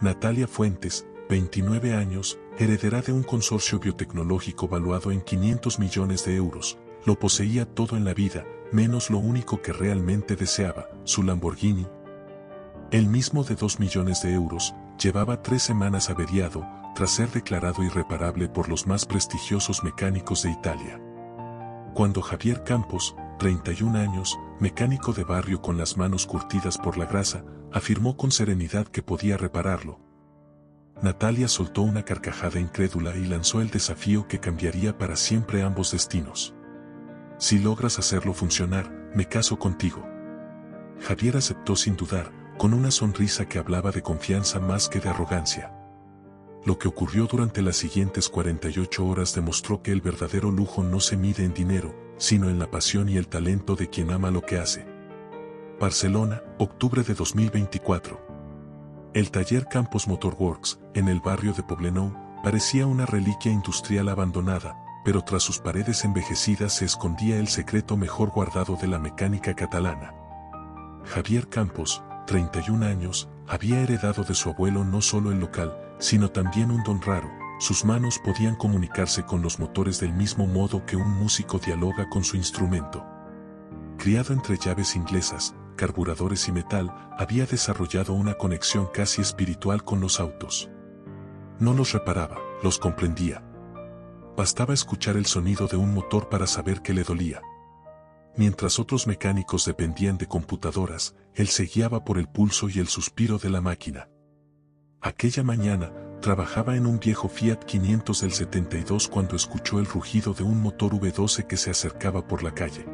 Natalia Fuentes, 29 años, heredera de un consorcio biotecnológico valuado en 500 millones de euros, lo poseía todo en la vida, menos lo único que realmente deseaba, su Lamborghini. El mismo de 2 millones de euros, llevaba 3 semanas averiado, tras ser declarado irreparable por los más prestigiosos mecánicos de Italia. Cuando Javier Campos, 31 años, mecánico de barrio con las manos curtidas por la grasa, afirmó con serenidad que podía repararlo, Natalia soltó una carcajada incrédula y lanzó el desafío que cambiaría para siempre ambos destinos. Si logras hacerlo funcionar, me caso contigo. Javier aceptó sin dudar, con una sonrisa que hablaba de confianza más que de arrogancia. Lo que ocurrió durante las siguientes 48 horas demostró que el verdadero lujo no se mide en dinero, sino en la pasión y el talento de quien ama lo que hace. Barcelona, octubre de 2024. El taller Campos Motor Works, en el barrio de Poblenou, parecía una reliquia industrial abandonada, pero tras sus paredes envejecidas se escondía el secreto mejor guardado de la mecánica catalana. Javier Campos, 31 años, había heredado de su abuelo no solo el local, sino también un don raro: sus manos podían comunicarse con los motores del mismo modo que un músico dialoga con su instrumento. Criado entre llaves inglesas, carburadores y metal, había desarrollado una conexión casi espiritual con los autos. No los reparaba, los comprendía. Bastaba escuchar el sonido de un motor para saber que le dolía. Mientras otros mecánicos dependían de computadoras, él se guiaba por el pulso y el suspiro de la máquina. Aquella mañana, trabajaba en un viejo Fiat 500 del 72 cuando escuchó el rugido de un motor V12 que se acercaba por la calle.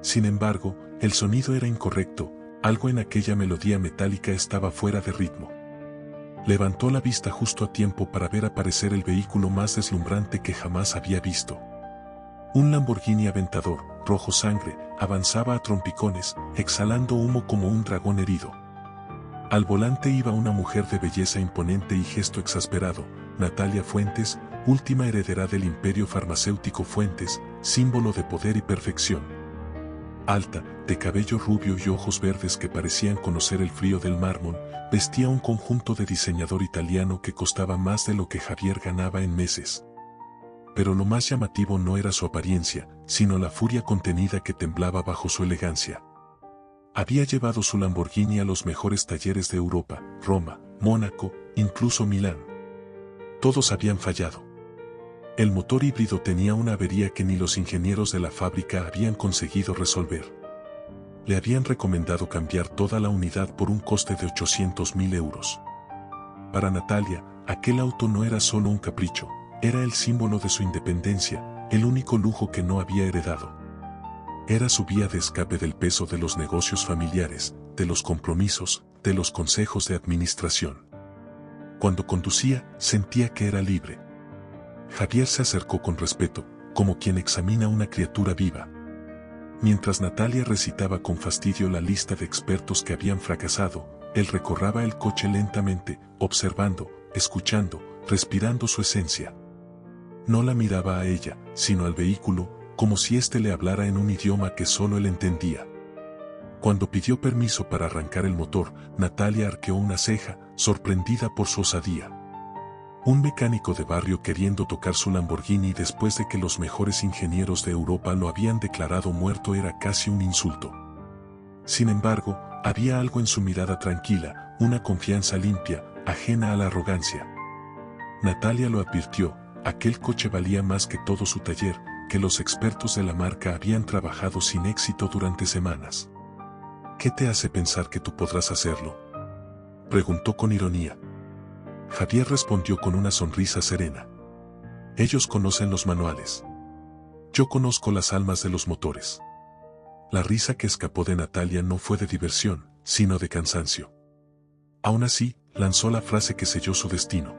Sin embargo, el sonido era incorrecto, algo en aquella melodía metálica estaba fuera de ritmo. Levantó la vista justo a tiempo para ver aparecer el vehículo más deslumbrante que jamás había visto. Un Lamborghini Aventador, rojo sangre, avanzaba a trompicones, exhalando humo como un dragón herido. Al volante iba una mujer de belleza imponente y gesto exasperado, Natalia Fuentes, última heredera del imperio farmacéutico Fuentes, símbolo de poder y perfección. Alta, de cabello rubio y ojos verdes que parecían conocer el frío del mármol, vestía un conjunto de diseñador italiano que costaba más de lo que Javier ganaba en meses. Pero lo más llamativo no era su apariencia, sino la furia contenida que temblaba bajo su elegancia. Había llevado su Lamborghini a los mejores talleres de Europa, Roma, Mónaco, incluso Milán. Todos habían fallado. El motor híbrido tenía una avería que ni los ingenieros de la fábrica habían conseguido resolver. Le habían recomendado cambiar toda la unidad por un coste de 800.000 euros. Para Natalia, aquel auto no era solo un capricho, era el símbolo de su independencia, el único lujo que no había heredado. Era su vía de escape del peso de los negocios familiares, de los compromisos, de los consejos de administración. Cuando conducía, sentía que era libre. Javier se acercó con respeto, como quien examina una criatura viva. Mientras Natalia recitaba con fastidio la lista de expertos que habían fracasado, él recorraba el coche lentamente, observando, escuchando, respirando su esencia. No la miraba a ella, sino al vehículo, como si éste le hablara en un idioma que solo él entendía. Cuando pidió permiso para arrancar el motor, Natalia arqueó una ceja, sorprendida por su osadía. Un mecánico de barrio queriendo tocar su Lamborghini después de que los mejores ingenieros de Europa lo habían declarado muerto era casi un insulto. Sin embargo, había algo en su mirada tranquila, una confianza limpia, ajena a la arrogancia. Natalia lo advirtió, aquel coche valía más que todo su taller, que los expertos de la marca habían trabajado sin éxito durante semanas. ¿Qué te hace pensar que tú podrás hacerlo?, preguntó con ironía. Javier respondió con una sonrisa serena. Ellos conocen los manuales. Yo conozco las almas de los motores. La risa que escapó de Natalia no fue de diversión, sino de cansancio. Aún así, lanzó la frase que selló su destino.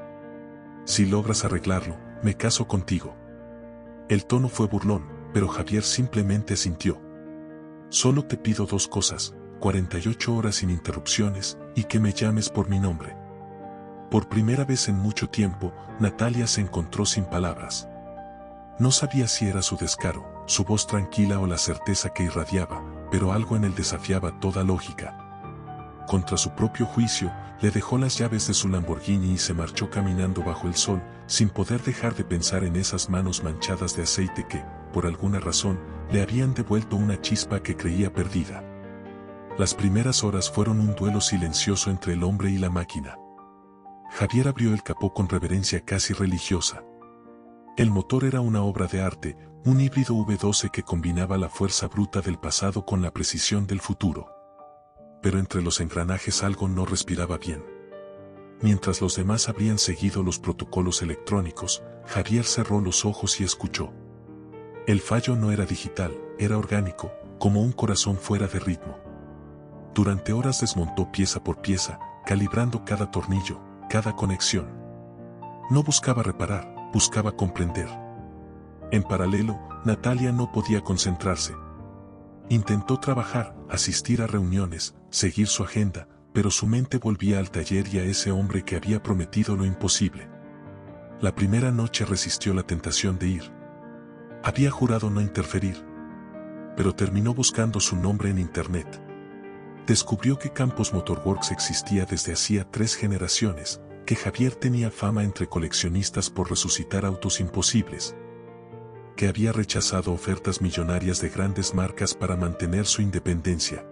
Si logras arreglarlo, me caso contigo. El tono fue burlón, pero Javier simplemente asintió. Solo te pido 2 cosas, 48 horas sin interrupciones, y que me llames por mi nombre. Por primera vez en mucho tiempo, Natalia se encontró sin palabras. No sabía si era su descaro, su voz tranquila o la certeza que irradiaba, pero algo en él desafiaba toda lógica. contra su propio juicio, le dejó las llaves de su Lamborghini y se marchó caminando bajo el sol, sin poder dejar de pensar en esas manos manchadas de aceite que, por alguna razón, le habían devuelto una chispa que creía perdida. Las primeras horas fueron un duelo silencioso entre el hombre y la máquina. Javier abrió el capó con reverencia casi religiosa. El motor era una obra de arte, un híbrido V12 que combinaba la fuerza bruta del pasado con la precisión del futuro. Pero entre los engranajes algo no respiraba bien. Mientras los demás habrían seguido los protocolos electrónicos, Javier cerró los ojos y escuchó. El fallo no era digital, era orgánico, como un corazón fuera de ritmo. Durante horas desmontó pieza por pieza, calibrando cada tornillo, cada conexión. No buscaba reparar, buscaba comprender. En paralelo, Natalia no podía concentrarse. Intentó trabajar, asistir a reuniones, seguir su agenda, pero su mente volvía al taller y a ese hombre que había prometido lo imposible. La primera noche resistió la tentación de ir. Había jurado no interferir. Pero terminó buscando su nombre en internet. Descubrió que Campos Motorworks existía desde hacía 3 generaciones, que Javier tenía fama entre coleccionistas por resucitar autos imposibles, que había rechazado ofertas millonarias de grandes marcas para mantener su independencia.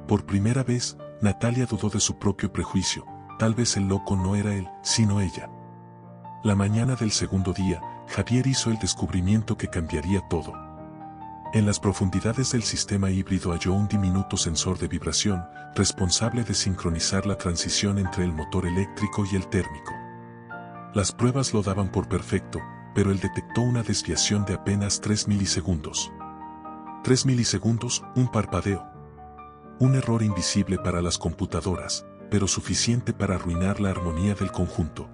Por primera vez, Natalia dudó de su propio prejuicio, tal vez el loco no era él, sino ella. La mañana del segundo día, Javier hizo el descubrimiento que cambiaría todo. En las profundidades del sistema híbrido halló un diminuto sensor de vibración, responsable de sincronizar la transición entre el motor eléctrico y el térmico. Las pruebas lo daban por perfecto, pero él detectó una desviación de apenas 3 milisegundos. 3 milisegundos, un parpadeo. Un error invisible para las computadoras, pero suficiente para arruinar la armonía del conjunto.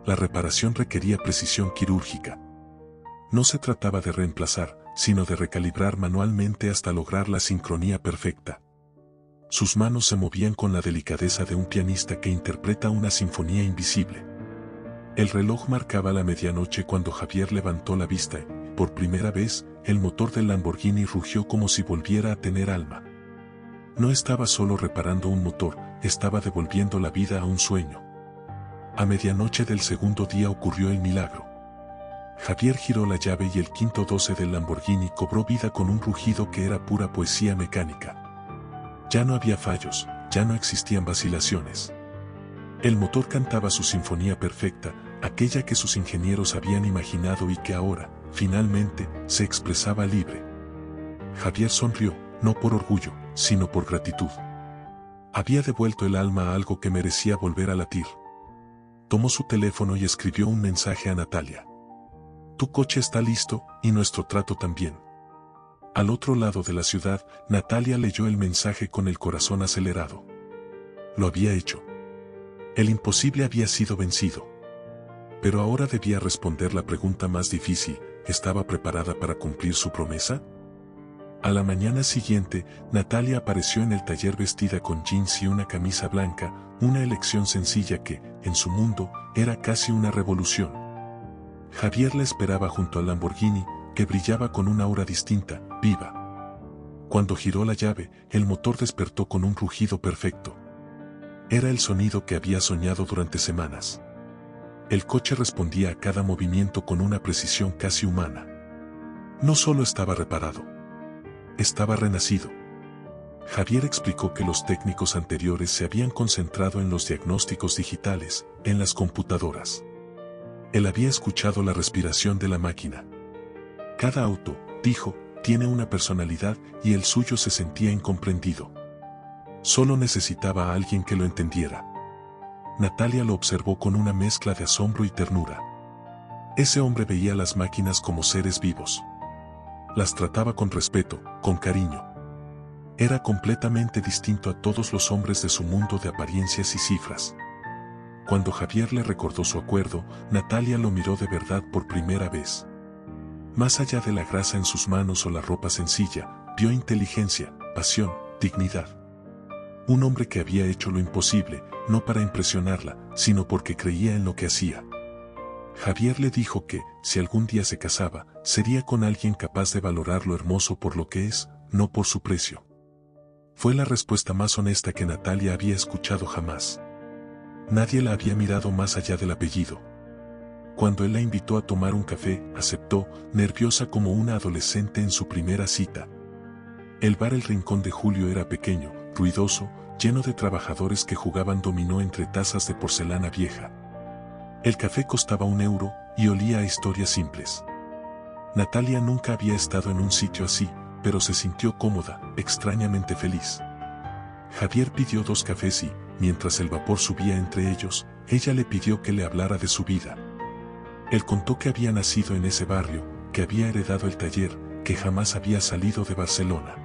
La reparación requería precisión quirúrgica. No se trataba de reemplazar, sino de recalibrar manualmente hasta lograr la sincronía perfecta. Sus manos se movían con la delicadeza de un pianista que interpreta una sinfonía invisible. El reloj marcaba la medianoche cuando Javier levantó la vista y, por primera vez, el motor del Lamborghini rugió como si volviera a tener alma. No estaba solo reparando un motor, estaba devolviendo la vida a un sueño. A medianoche del segundo día ocurrió el milagro. Javier giró la llave y el quinto 12 del Lamborghini cobró vida con un rugido que era pura poesía mecánica. Ya no había fallos, ya no existían vacilaciones. El motor cantaba su sinfonía perfecta, aquella que sus ingenieros habían imaginado y que ahora, finalmente, se expresaba libre. Javier sonrió, no por orgullo, sino por gratitud. Había devuelto el alma a algo que merecía volver a latir. Tomó su teléfono y escribió un mensaje a Natalia. Tu coche está listo, y nuestro trato también. Al otro lado de la ciudad, Natalia leyó el mensaje con el corazón acelerado. Lo había hecho. El imposible había sido vencido. Pero ahora debía responder la pregunta más difícil, ¿estaba preparada para cumplir su promesa? A la mañana siguiente, Natalia apareció en el taller vestida con jeans y una camisa blanca, una elección sencilla que, en su mundo, era casi una revolución. Javier la esperaba junto al Lamborghini, que brillaba con una aura distinta, viva. Cuando giró la llave, el motor despertó con un rugido perfecto. Era el sonido que había soñado durante semanas. El coche respondía a cada movimiento con una precisión casi humana. No solo estaba reparado, estaba renacido. Javier explicó que los técnicos anteriores se habían concentrado en los diagnósticos digitales, en las computadoras. Él había escuchado la respiración de la máquina. Cada auto, dijo, tiene una personalidad y el suyo se sentía incomprendido. Solo necesitaba a alguien que lo entendiera. Natalia lo observó con una mezcla de asombro y ternura. Ese hombre veía las máquinas como seres vivos. Las trataba con respeto, con cariño. Era completamente distinto a todos los hombres de su mundo de apariencias y cifras. Cuando Javier le recordó su acuerdo, Natalia lo miró de verdad por primera vez. Más allá de la grasa en sus manos o la ropa sencilla, vio inteligencia, pasión, dignidad. Un hombre que había hecho lo imposible, no para impresionarla, sino porque creía en lo que hacía. Javier le dijo que, si algún día se casaba, sería con alguien capaz de valorar lo hermoso por lo que es, no por su precio. Fue la respuesta más honesta que Natalia había escuchado jamás. Nadie la había mirado más allá del apellido. Cuando él la invitó a tomar un café, aceptó, nerviosa como una adolescente en su primera cita. El bar El Rincón de Julio era pequeño, ruidoso, lleno de trabajadores que jugaban dominó entre tazas de porcelana vieja. El café costaba €1 y olía a historias simples. Natalia nunca había estado en un sitio así, pero se sintió cómoda, extrañamente feliz. Javier pidió 2 cafés y, mientras el vapor subía entre ellos, ella le pidió que le hablara de su vida. Él contó que había nacido en ese barrio, que había heredado el taller, que jamás había salido de Barcelona.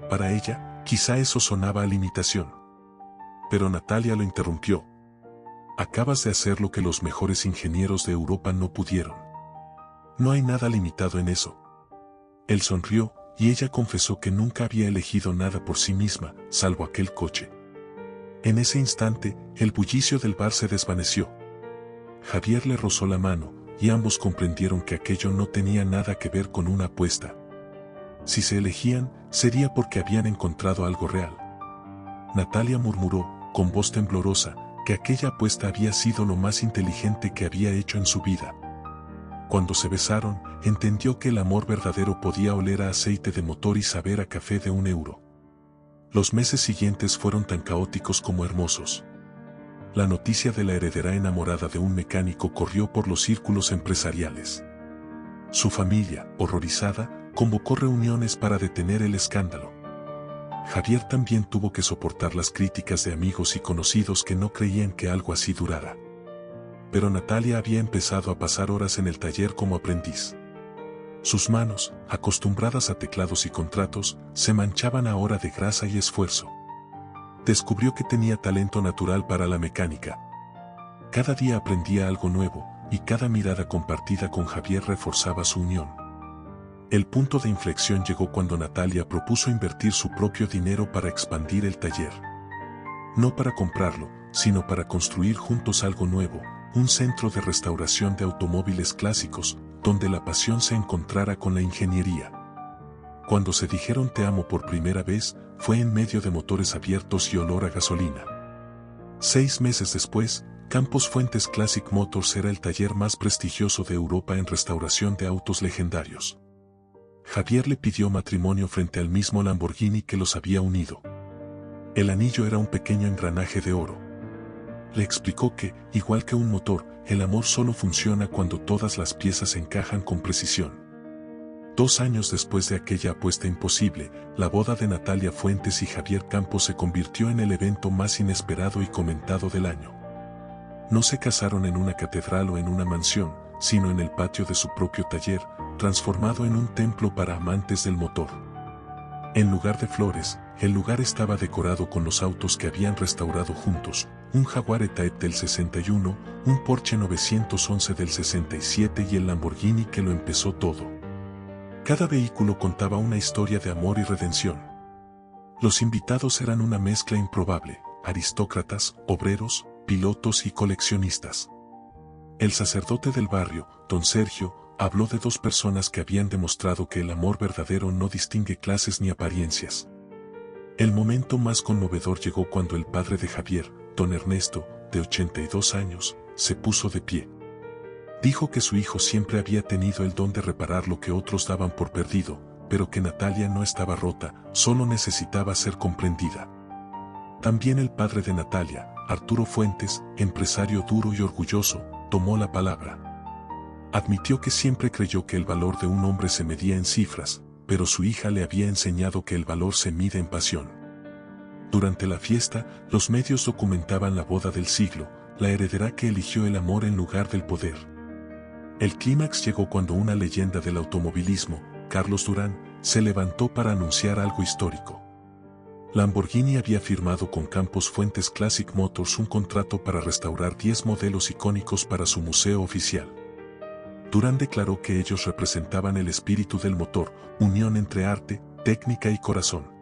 Para ella, quizá eso sonaba a limitación. Pero Natalia lo interrumpió. Acabas de hacer lo que los mejores ingenieros de Europa no pudieron. No hay nada limitado en eso. Él sonrió, y ella confesó que nunca había elegido nada por sí misma, salvo aquel coche. En ese instante, el bullicio del bar se desvaneció. Javier le rozó la mano, y ambos comprendieron que aquello no tenía nada que ver con una apuesta. Si se elegían, sería porque habían encontrado algo real. Natalia murmuró, con voz temblorosa, que aquella apuesta había sido lo más inteligente que había hecho en su vida. Cuando se besaron, entendió que el amor verdadero podía oler a aceite de motor y saber a café de €1. Los meses siguientes fueron tan caóticos como hermosos. La noticia de la heredera enamorada de un mecánico corrió por los círculos empresariales. Su familia, horrorizada, convocó reuniones para detener el escándalo. Javier también tuvo que soportar las críticas de amigos y conocidos que no creían que algo así durara. Pero Natalia había empezado a pasar horas en el taller como aprendiz. Sus manos, acostumbradas a teclados y contratos, se manchaban ahora de grasa y esfuerzo. Descubrió que tenía talento natural para la mecánica. Cada día aprendía algo nuevo, y cada mirada compartida con Javier reforzaba su unión. El punto de inflexión llegó cuando Natalia propuso invertir su propio dinero para expandir el taller. No para comprarlo, sino para construir juntos algo nuevo, un centro de restauración de automóviles clásicos, donde la pasión se encontrara con la ingeniería. Cuando se dijeron te amo por primera vez, fue en medio de motores abiertos y olor a gasolina. 6 meses después, Campos Fuentes Classic Motors era el taller más prestigioso de Europa en restauración de autos legendarios. Javier le pidió matrimonio frente al mismo Lamborghini que los había unido. El anillo era un pequeño engranaje de oro. Le explicó que, igual que un motor, el amor solo funciona cuando todas las piezas encajan con precisión. 2 años después de aquella apuesta imposible, la boda de Natalia Fuentes y Javier Campos se convirtió en el evento más inesperado y comentado del año. No se casaron en una catedral o en una mansión, sino en el patio de su propio taller, transformado en un templo para amantes del motor. En lugar de flores, el lugar estaba decorado con los autos que habían restaurado juntos, un Jaguar E-Type del 61, un Porsche 911 del 67 y el Lamborghini que lo empezó todo. Cada vehículo contaba una historia de amor y redención. Los invitados eran una mezcla improbable, aristócratas, obreros, pilotos y coleccionistas. El sacerdote del barrio, don Sergio, habló de 2 personas que habían demostrado que el amor verdadero no distingue clases ni apariencias. El momento más conmovedor llegó cuando el padre de Javier, don Ernesto, de 82 años, se puso de pie. Dijo que su hijo siempre había tenido el don de reparar lo que otros daban por perdido, pero que Natalia no estaba rota, solo necesitaba ser comprendida. También el padre de Natalia, Arturo Fuentes, empresario duro y orgulloso, tomó la palabra. Admitió que siempre creyó que el valor de un hombre se medía en cifras, pero su hija le había enseñado que el valor se mide en pasión. Durante la fiesta, los medios documentaban la boda del siglo, la heredera que eligió el amor en lugar del poder. El clímax llegó cuando una leyenda del automovilismo, Carlos Durán, se levantó para anunciar algo histórico. Lamborghini había firmado con Campos Fuentes Classic Motors un contrato para restaurar 10 modelos icónicos para su museo oficial. Durán declaró que ellos representaban el espíritu del motor, unión entre arte, técnica y corazón.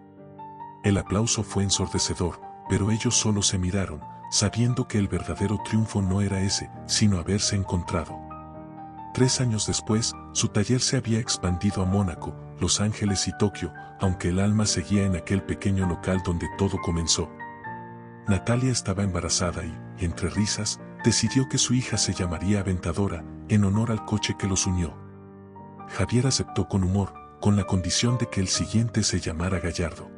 El aplauso fue ensordecedor, pero ellos solo se miraron, sabiendo que el verdadero triunfo no era ese, sino haberse encontrado. 3 años después, su taller se había expandido a Mónaco, Los Ángeles y Tokio, aunque el alma seguía en aquel pequeño local donde todo comenzó. Natalia estaba embarazada y, entre risas, decidió que su hija se llamaría Aventadora, en honor al coche que los unió. Javier aceptó con humor, con la condición de que el siguiente se llamara Gallardo.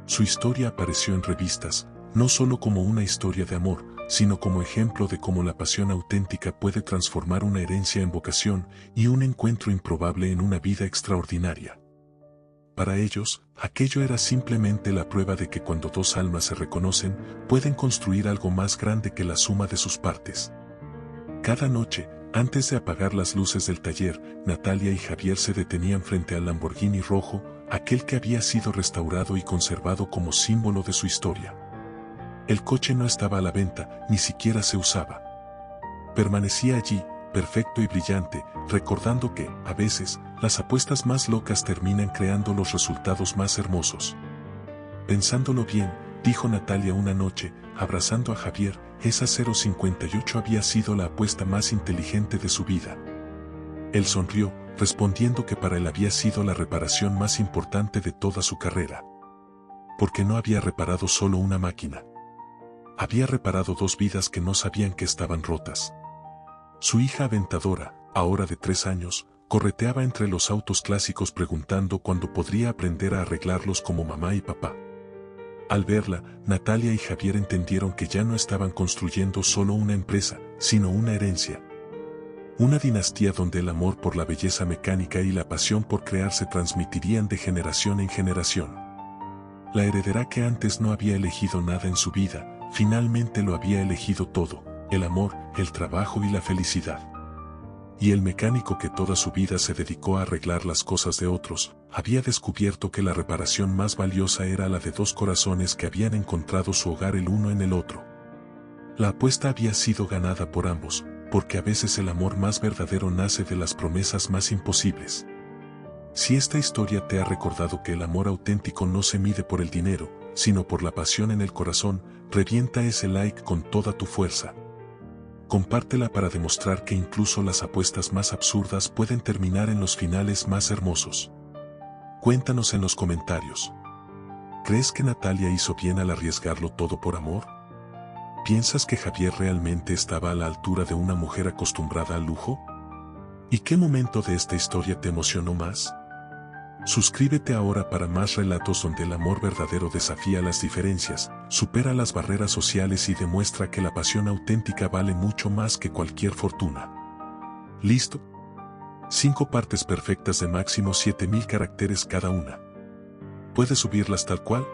Su historia apareció en revistas, no solo como una historia de amor, sino como ejemplo de cómo la pasión auténtica puede transformar una herencia en vocación y un encuentro improbable en una vida extraordinaria. Para ellos, aquello era simplemente la prueba de que cuando dos almas se reconocen, pueden construir algo más grande que la suma de sus partes. Cada noche, antes de apagar las luces del taller, Natalia y Javier se detenían frente al Lamborghini rojo, aquel que había sido restaurado y conservado como símbolo de su historia. El coche no estaba a la venta, ni siquiera se usaba. Permanecía allí, perfecto y brillante, recordando que, a veces, las apuestas más locas terminan creando los resultados más hermosos. Pensándolo bien, dijo Natalia una noche, abrazando a Javier, esa 058 había sido la apuesta más inteligente de su vida. Él sonrió, respondiendo que para él había sido la reparación más importante de toda su carrera. Porque no había reparado solo una máquina. Había reparado dos vidas que no sabían que estaban rotas. Su hija Aventadora, ahora de 3 años, correteaba entre los autos clásicos preguntando cuándo podría aprender a arreglarlos como mamá y papá. Al verla, Natalia y Javier entendieron que ya no estaban construyendo solo una empresa, sino una herencia. Una dinastía donde el amor por la belleza mecánica y la pasión por crear se transmitirían de generación en generación. La heredera que antes no había elegido nada en su vida, finalmente lo había elegido todo, el amor, el trabajo y la felicidad. Y el mecánico que toda su vida se dedicó a arreglar las cosas de otros, había descubierto que la reparación más valiosa era la de dos corazones que habían encontrado su hogar el uno en el otro. La apuesta había sido ganada por ambos, porque a veces el amor más verdadero nace de las promesas más imposibles. Si esta historia te ha recordado que el amor auténtico no se mide por el dinero, sino por la pasión en el corazón, revienta ese like con toda tu fuerza. Compártela para demostrar que incluso las apuestas más absurdas pueden terminar en los finales más hermosos. Cuéntanos en los comentarios. ¿Crees que Natalia hizo bien al arriesgarlo todo por amor? ¿Piensas que Javier realmente estaba a la altura de una mujer acostumbrada al lujo? ¿Y qué momento de esta historia te emocionó más? Suscríbete ahora para más relatos donde el amor verdadero desafía las diferencias, supera las barreras sociales y demuestra que la pasión auténtica vale mucho más que cualquier fortuna. ¿Listo? 5 partes perfectas de máximo 7000 caracteres cada una. ¿Puedes subirlas tal cual?